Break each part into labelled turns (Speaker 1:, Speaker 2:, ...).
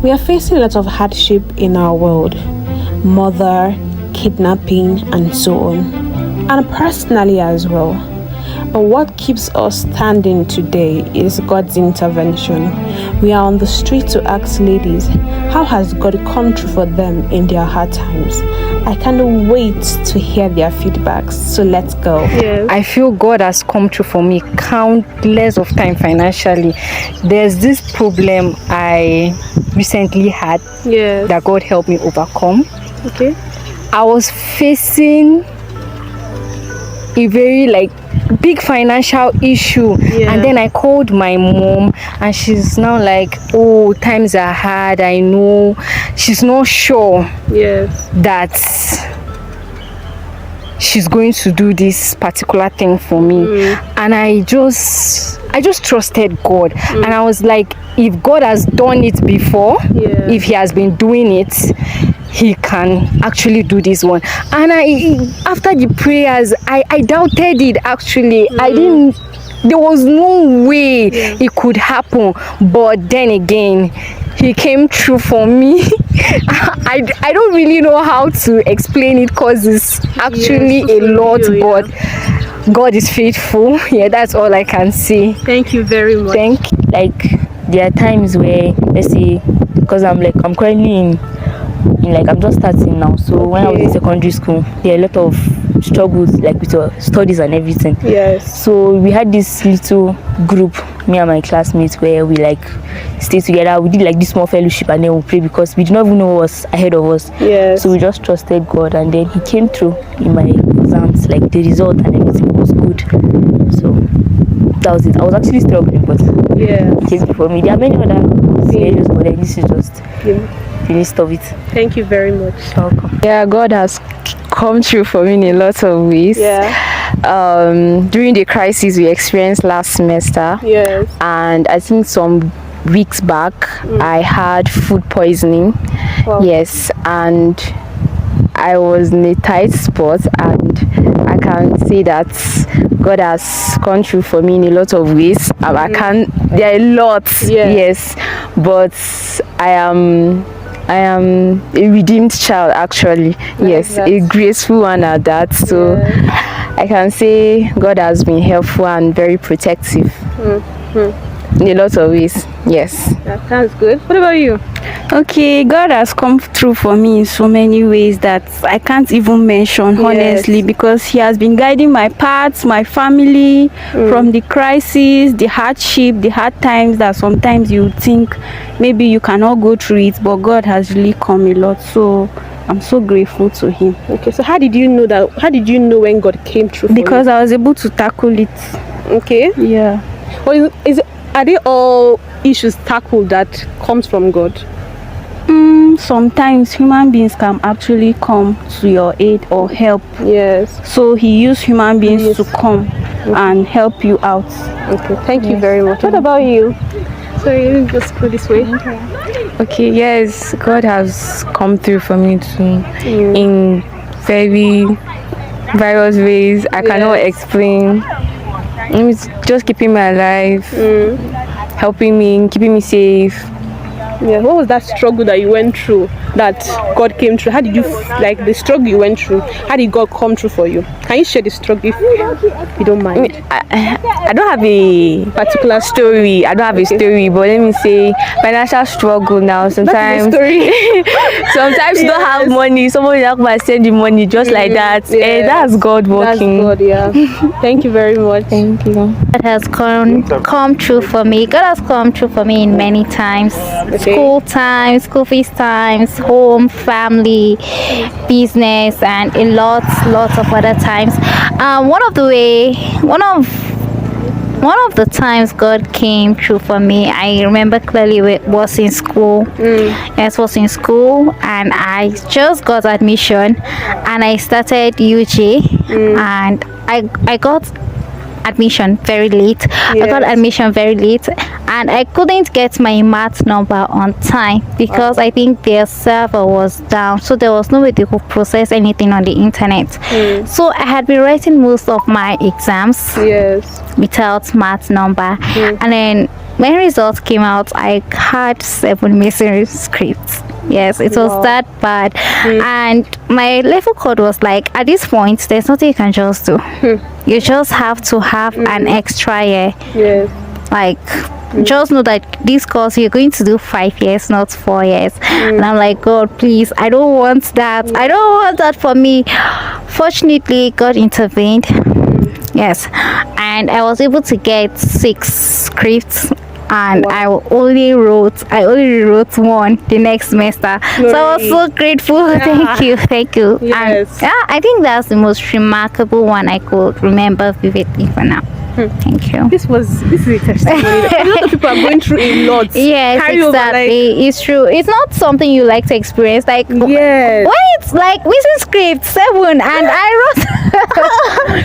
Speaker 1: We are facing a lot of hardship in our world, murder, kidnapping, and so on, and personally as well. But what keeps us standing today is God's intervention. We are on the street to ask ladies, how has God come through for them in their hard times? I can't wait to hear their feedbacks, so let's go.
Speaker 2: Yes. I feel God has come through for me countless of time financially. There's this problem I recently had that God helped me overcome.
Speaker 1: Okay.
Speaker 2: I was facing a very big financial issue, and then I called my mom, and she's now like, oh, times are hard. I know. She's not sure that she's going to do this particular thing for me. And I just trusted God, and I was like, if God has done it before, if he has been doing it, he can actually do this one. And after the prayers, I doubted it actually. There was no way it could happen, but then again, he came through for me. I don't really know how to explain it because it's actually a lot, but God is faithful. That's all I can say.
Speaker 1: Thank you very much.
Speaker 3: There are times where, let's say, because I'm currently I'm just starting now, so when I was in secondary school, there are a lot of struggles with your studies and everything. So we had this little group, me and my classmates, where we stay together. We did this small fellowship, and then we pray because we did not even know what was ahead of us. So we just trusted God, and then he came through in my exams. The result and everything was good. So that was it. I was actually struggling, but he came through for me. There are many other scenarios, but this is just the list of it.
Speaker 1: Thank you very much.
Speaker 3: Welcome.
Speaker 2: God has come through for me in a lot of ways. During the crisis we experienced last semester, and I think some weeks back I had food poisoning. And I was in a tight spot, and I can say that God has come through for me in a lot of ways. There are a lot, but I am a redeemed child actually. A graceful one at that. So I can say God has been helpful and very protective in a lot of ways.
Speaker 1: That sounds good. What about you?
Speaker 4: Okay, God has come through for me in so many ways that I can't even mention honestly, because he has been guiding my paths, my family, from the crisis, the hardship, the hard times that sometimes you think maybe you cannot go through it, but God has really come a lot. So I'm so grateful to him.
Speaker 1: Okay, so how did you know that? How did you know when God came through for
Speaker 4: because
Speaker 1: you?
Speaker 4: I was able to tackle it.
Speaker 1: Okay. Well, are they all issues tackled that comes from God?
Speaker 4: Sometimes human beings can actually come to your aid or help. So he used human beings to come and help you out.
Speaker 1: Okay, thank you very much. What about you? Sorry, let me just go this way.
Speaker 2: Okay, yes, God has come through for me too in very various ways. I cannot explain. It's just keeping me alive, helping me, keeping me safe.
Speaker 1: What was that struggle that you went through that God came through? How did you the struggle you went through? How did God come through for you? Can you share the struggle if you don't mind?
Speaker 2: I don't have a particular story. I don't have a story, but let me say financial struggle now. Sometimes sometimes you don't have money. Somebody might send you money just like that. That's God working.
Speaker 1: That's God, Thank you very much.
Speaker 2: Thank you.
Speaker 5: God has come true for me. God has come true for me in many times. School times, school fees times, home, family, business, and a lots of other times. One of the times God came through for me, I remember clearly, it was in school. It was in school, and I just got admission, and I started UG, and I got admission very late. I got admission very late, and I couldn't get my math number on time because I think their server was down, so there was no way they could process anything on the internet. So I had been writing most of my exams without math number, and then when results came out, I had 7 missing scripts. Yes, it was that bad. And my level code was like, at this point, there's nothing you can just do. You just have to have an extra year.
Speaker 1: Yes.
Speaker 5: Like, just know that this course you're going to do 5 years, not 4 years. And I'm like, God, please, I don't want that. I don't want that for me. Fortunately, God intervened. Yes, and I was able to get 6 scripts, and I only wrote 1 the next semester. So I was so grateful. Thank you.
Speaker 1: Yes.
Speaker 5: And yeah, I think that's the most remarkable one I could remember vividly for now. Thank you.
Speaker 1: This is a testimony. A lot of people are going through a lot.
Speaker 5: Yes, exactly. It's true. It's not something you like to experience. Like, when it's like missing script 7 and I wrote,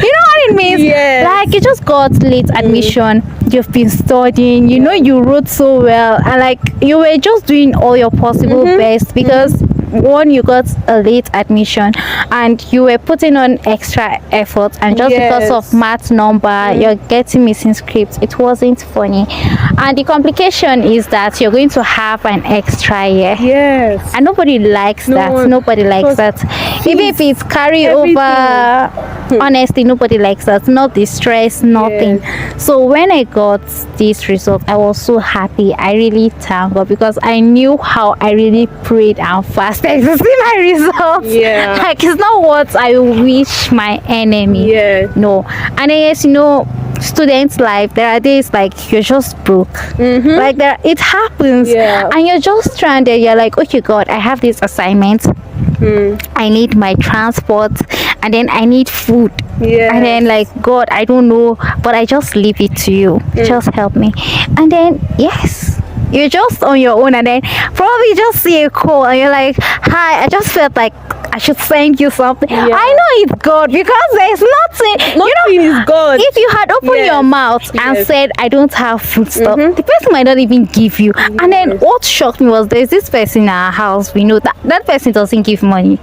Speaker 5: you know what it means?
Speaker 1: Yes.
Speaker 5: Like, you just got late admission. You've been studying. You know, you wrote so well, and like you were just doing all your possible best because. One, you got a late admission and you were putting on extra effort, and just because of math number you're getting missing scripts. It wasn't funny, and the complication is that you're going to have an extra year.
Speaker 1: Yes.
Speaker 5: And nobody likes that. Nobody likes that. Even if it's carry over, honestly, nobody likes that. Not the stress, nothing. So when I got this result, I was so happy. I really thank God because I knew how I really prayed and fasted to see my results. Like, it's not what I wish my enemy. No. And then, yes, you know, students' life, there are days like you're just broke. Like, it happens. And you're just stranded. You're like, okay, God, I have this assignment. I need my transport, and then I need food. And then, like, God, I don't know, but I just leave it to you. Just help me. And then, yes, you're just on your own, and then probably just see a call and you're like, hi, I just felt like I should send you something. I know it's God because there's nothing.
Speaker 1: Nothing is God.
Speaker 5: If you had opened your mouth and said, I don't have food stuff, the person might not even give you. And then what shocked me was there's this person in our house. We know that person doesn't give money.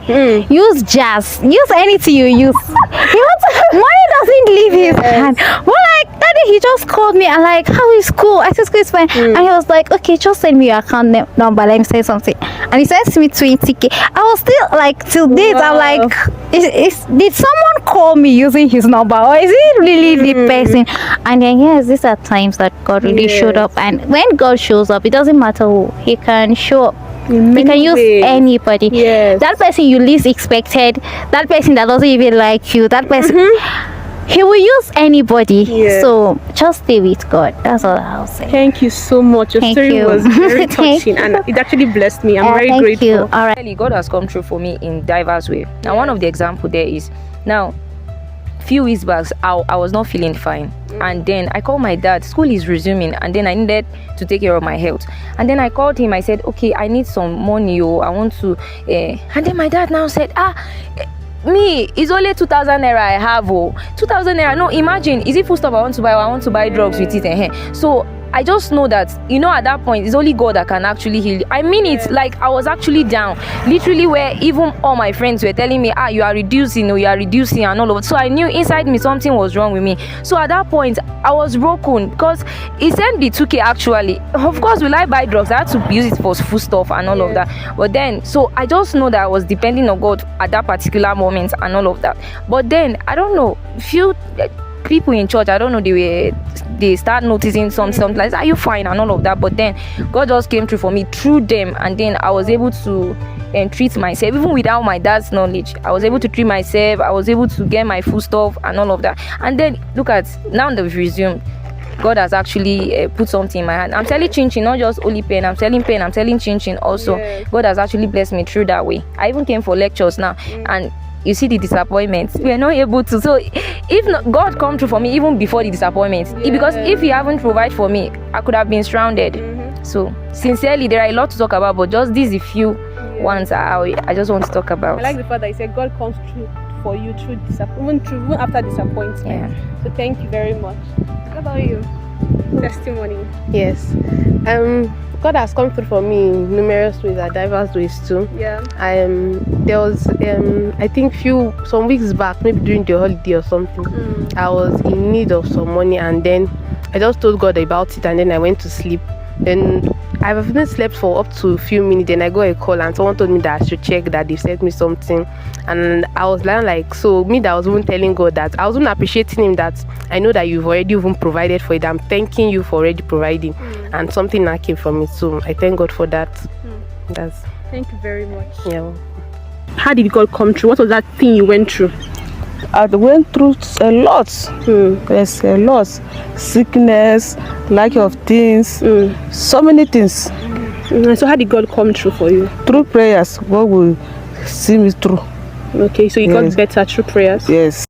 Speaker 5: Use jazz. Use anything you use. Money doesn't leave his hand. Well, like, that day he just called me and like, how is school? I said, school is fine. And he was like, okay, just send me your account number. Let me say something. And he sends me 20K. I was still like, till date, I'm like, did someone call me using his number, or is it really the person? And then, yes, these are times that God really showed up. And when God shows up, it doesn't matter who. He can show up. He can use anybody. That person you least expected, that person that doesn't even like you, that person, he will use anybody. So just stay with God. That's all I'll say.
Speaker 1: Thank you so much. Your story was very touching and it actually blessed me. I'm very grateful.
Speaker 5: You. All right.
Speaker 3: God has come through for me in diverse ways. Now, one of the examples there is, now, few weeks back, I was not feeling fine, and then I called my dad. School is resuming, and then I needed to take care of my health, and then I called him. I said, okay, I need some money, I want to and then my dad now said, me, it's only 2,000 naira I have. 2,000 naira, no, imagine, is it food stuff I want to buy, or I want to buy drugs with it? So I just know that, at that point, it's only God that can actually heal. I mean, it's like I was actually down, literally, where even all my friends were telling me, you are reducing, and all of it. So I knew inside me something was wrong with me. So at that point, I was broken because he sent the 2K actually. Of course, will I buy drugs? I had to use it for food stuff and all of that. But then, so I just know that I was depending on God at that particular moment and all of that. But then, I don't know, few people in church, I don't know, they start noticing something like, are you fine and all of that. But then God just came through for me through them, and then I was able to treat myself even without my dad's knowledge. I was able to treat myself. I was able to get my food stuff and all of that. And then look at now, they've resumed. God has actually put something in my hand. I'm selling chin-chin, not just only pen. I'm selling pen, I'm selling chin-chin also. God has actually blessed me through that way. I even came for lectures now, and you see the disappointment, we are not able to. So if not, God come through for me even before the disappointment, because if He haven't provided for me, I could have been stranded. So sincerely, there are a lot to talk about, but just these a few ones I just want to talk about.
Speaker 1: I like the fact that you said God comes through for you through disappointment, even after disappointment. So thank you very much. What about you? Testimony.
Speaker 6: Yes. God has come through for me in numerous ways, and diverse ways too. There was I think some weeks back, maybe during the holiday or something, I was in need of some money, and then I just told God about it, and then I went to sleep. Then I've even slept for up to a few minutes. Then I got a call, and someone told me that I should check that they sent me something. And I was like, so me that I was even telling God that I was even appreciating Him that I know that you've already even provided for it. I'm thanking you for already providing, and something that came from it. So I thank God for that.
Speaker 1: Thank you very much.
Speaker 6: Yeah.
Speaker 1: How did God come through? What was that thing you went through?
Speaker 7: I went through a lot. There's a lot. Sickness, lack of things, so many things.
Speaker 1: So how did God come through for you?
Speaker 7: Through prayers, God will see me through.
Speaker 1: Okay, so you got better through prayers?
Speaker 7: Yes.